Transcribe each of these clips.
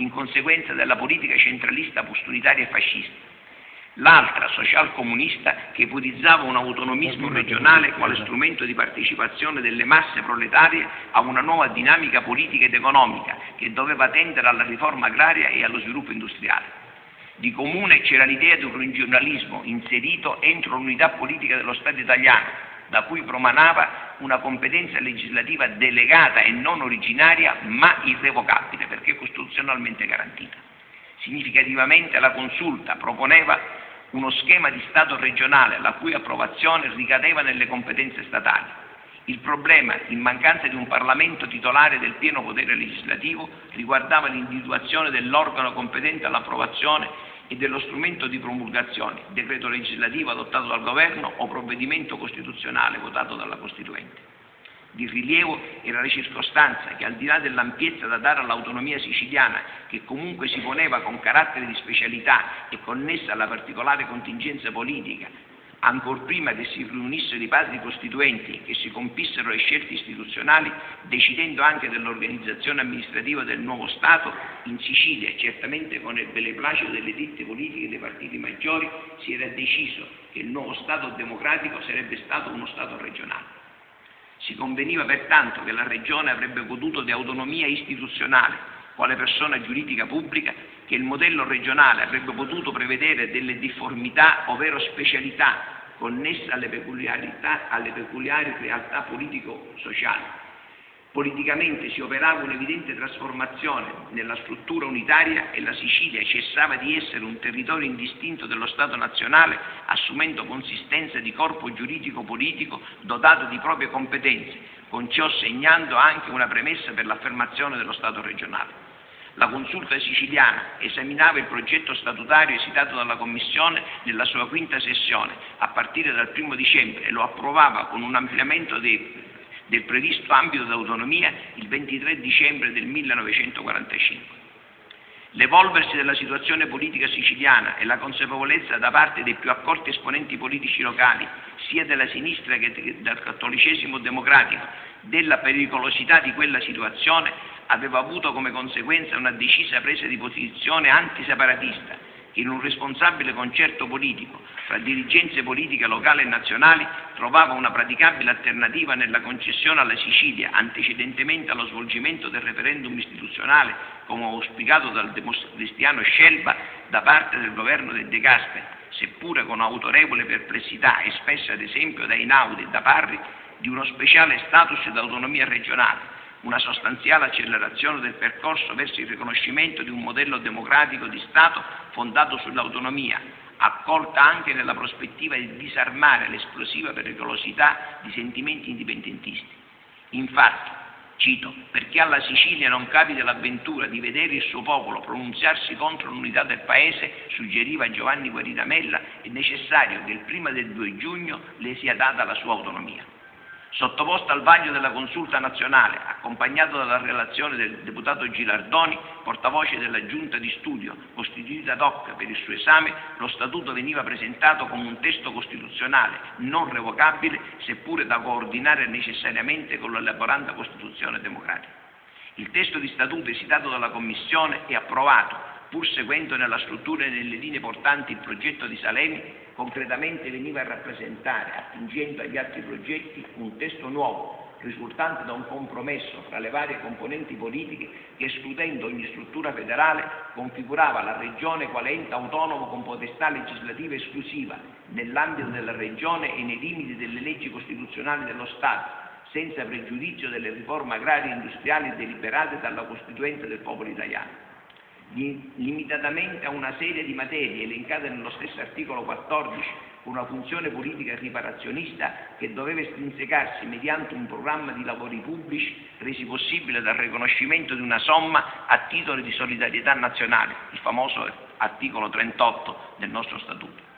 in conseguenza della politica centralista postunitaria e fascista. L'altra, socialcomunista, che ipotizzava un autonomismo regionale quale strumento di partecipazione delle masse proletarie a una nuova dinamica politica ed economica che doveva tendere alla riforma agraria e allo sviluppo industriale. Di comune c'era l'idea di un regionalismo inserito entro l'unità politica dello Stato italiano, da cui promanava una competenza legislativa delegata e non originaria, ma irrevocabile, perché costituzionalmente garantita. Significativamente la Consulta proponeva uno schema di Stato regionale la cui approvazione ricadeva nelle competenze statali. Il problema, in mancanza di un Parlamento titolare del pieno potere legislativo, riguardava l'individuazione dell'organo competente all'approvazione e dello strumento di promulgazione, decreto legislativo adottato dal Governo o provvedimento costituzionale votato dalla Costituente. Di rilievo era la circostanza che, al di là dell'ampiezza da dare all'autonomia siciliana, che comunque si poneva con carattere di specialità e connessa alla particolare contingenza politica, ancor prima che si riunissero i padri costituenti e che si compissero le scelte istituzionali, decidendo anche dell'organizzazione amministrativa del nuovo Stato, in Sicilia, e certamente con il beneplacito delle ditte politiche e dei partiti maggiori, si era deciso che il nuovo Stato democratico sarebbe stato uno Stato regionale. Si conveniva pertanto che la Regione avrebbe goduto di autonomia istituzionale, quale persona giuridica pubblica, che il modello regionale avrebbe potuto prevedere delle difformità, ovvero specialità, connesse alle peculiari realtà politico-sociali. Politicamente si operava un'evidente trasformazione nella struttura unitaria e la Sicilia cessava di essere un territorio indistinto dello Stato nazionale, assumendo consistenza di corpo giuridico-politico dotato di proprie competenze, con ciò segnando anche una premessa per l'affermazione dello Stato regionale. La Consulta siciliana esaminava il progetto statutario esitato dalla Commissione nella sua quinta sessione, a partire dal 1° dicembre, e lo approvava con un ampliamento del previsto ambito d'autonomia il 23 dicembre del 1945. L'evolversi della situazione politica siciliana e la consapevolezza da parte dei più accorti esponenti politici locali, sia della sinistra che del cattolicesimo democratico, della pericolosità di quella situazione, aveva avuto come conseguenza una decisa presa di posizione antiseparatista, che in un responsabile concerto politico fra dirigenze politiche locali e nazionali trovava una praticabile alternativa nella concessione alla Sicilia, antecedentemente allo svolgimento del referendum istituzionale, come auspicato dal democristiano Scelba, da parte del governo De Gasperi, seppure con autorevole perplessità espressa ad esempio da Einaudi e da Parri, di uno speciale status d'autonomia regionale, una sostanziale accelerazione del percorso verso il riconoscimento di un modello democratico di Stato fondato sull'autonomia, accolta anche nella prospettiva di disarmare l'esplosiva pericolosità di sentimenti indipendentisti. Infatti, cito, perché alla Sicilia non capita l'avventura di vedere il suo popolo pronunziarsi contro l'unità del Paese, suggeriva Giovanni Guaridamella, è necessario che il prima del 2 giugno le sia data la sua autonomia. Sottoposto al vaglio della Consulta nazionale, accompagnato dalla relazione del deputato Gilardoni, portavoce della Giunta di Studio, costituita ad hoc per il suo esame, lo Statuto veniva presentato come un testo costituzionale non revocabile, seppure da coordinare necessariamente con l'elaborata Costituzione democratica. Il testo di Statuto esitato dalla Commissione e approvato, pur seguendo nella struttura e nelle linee portanti il progetto di Salemi, concretamente veniva a rappresentare, attingendo agli altri progetti, un testo nuovo, risultante da un compromesso fra le varie componenti politiche che, escludendo ogni struttura federale, configurava la Regione quale ente autonomo con potestà legislativa esclusiva nell'ambito della Regione e nei limiti delle leggi costituzionali dello Stato, senza pregiudizio delle riforme agrarie e industriali deliberate dalla Costituente del popolo italiano. Limitatamente a una serie di materie elencate nello stesso articolo 14, con una funzione politica riparazionista che doveva estrinsecarsi mediante un programma di lavori pubblici resi possibile dal riconoscimento di una somma a titolo di solidarietà nazionale, il famoso articolo 38 del nostro Statuto.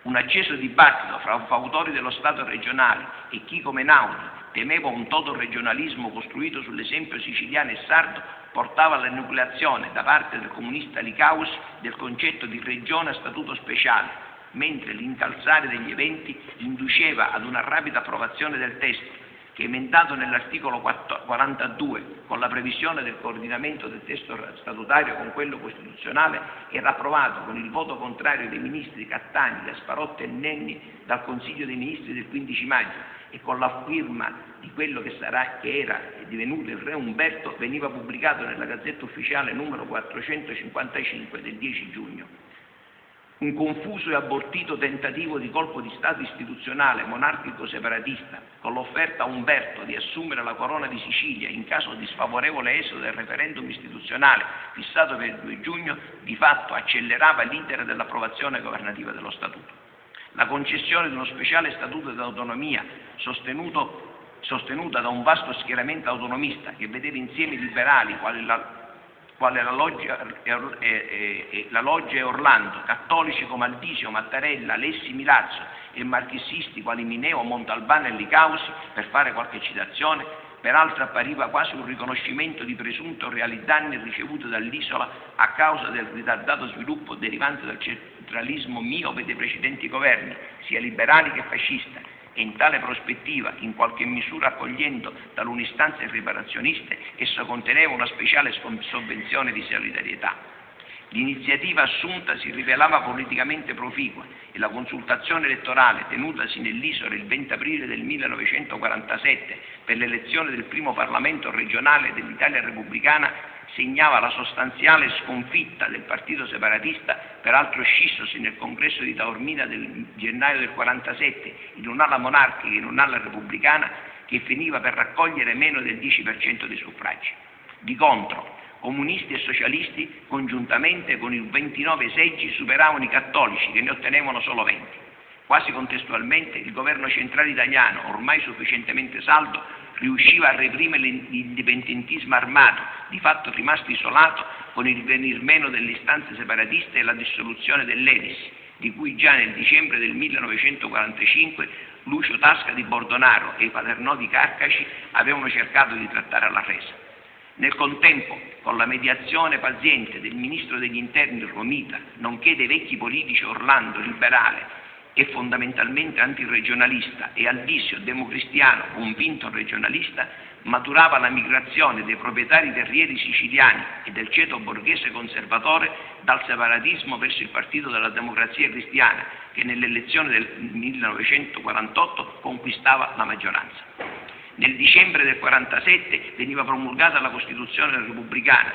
Un acceso dibattito fra fautori dello Stato regionale e chi come Einaudi temeva un totoregionalismo costruito sull'esempio siciliano e sardo portava all'enucleazione da parte del comunista Licaus del concetto di regione a statuto speciale, mentre l'incalzare degli eventi induceva ad una rapida approvazione del testo, che emendato nell'articolo 42 con la previsione del coordinamento del testo statutario con quello costituzionale, era approvato con il voto contrario dei ministri Cattani, Gasparotto e Nenni dal Consiglio dei Ministri del 15 maggio e con la firma di quello che era divenuto il Re Umberto, veniva pubblicato nella Gazzetta Ufficiale numero 455 del 10 giugno. Un confuso e abortito tentativo di colpo di Stato istituzionale monarchico-separatista, con l'offerta a Umberto di assumere la corona di Sicilia in caso di sfavorevole esito del referendum istituzionale fissato per il 2 giugno, di fatto accelerava l'iter dell'approvazione governativa dello Statuto. La concessione di uno speciale Statuto d'autonomia sostenuta da un vasto schieramento autonomista che vedeva insieme liberali quale la Loggia e Orlando, cattolici come Aldisio, Mattarella, Alessi, Milazzo e marxisti quali Mineo, Montalbano e Licausi, per fare qualche citazione, peraltro appariva quasi un riconoscimento di presunto reali danni ricevuti dall'isola a causa del ritardato sviluppo derivante dal centralismo miope dei precedenti governi, sia liberali che fascisti. E in tale prospettiva, in qualche misura accogliendo talune istanze riparazioniste, esso conteneva una speciale sovvenzione di solidarietà. L'iniziativa assunta si rivelava politicamente proficua e la consultazione elettorale tenutasi nell'isola il 20 aprile del 1947 per l'elezione del primo Parlamento regionale dell'Italia repubblicana segnava la sostanziale sconfitta del partito separatista, peraltro scissosi nel congresso di Taormina del gennaio del 47 in un'ala monarchica e in un'ala repubblicana che finiva per raccogliere meno del 10% dei suffragi. Di contro, comunisti e socialisti congiuntamente con i 29 seggi superavano i cattolici che ne ottenevano solo 20. Quasi contestualmente il governo centrale italiano, ormai sufficientemente saldo, riusciva a reprimere l'indipendentismo armato, di fatto rimasto isolato con il venir meno delle istanze separatiste e la dissoluzione dell'Elis, di cui già nel dicembre del 1945 Lucio Tasca di Bordonaro e i Paternò di Carcaci avevano cercato di trattare alla resa. Nel contempo, con la mediazione paziente del ministro degli interni Romita, nonché dei vecchi politici Orlando, liberale e fondamentalmente antiregionalista, e Aldisio, democristiano, convinto regionalista, maturava la migrazione dei proprietari terrieri siciliani e del ceto borghese conservatore dal separatismo verso il Partito della Democrazia Cristiana, che nell'elezione del 1948 conquistava la maggioranza. Nel dicembre del 1947 veniva promulgata la Costituzione repubblicana,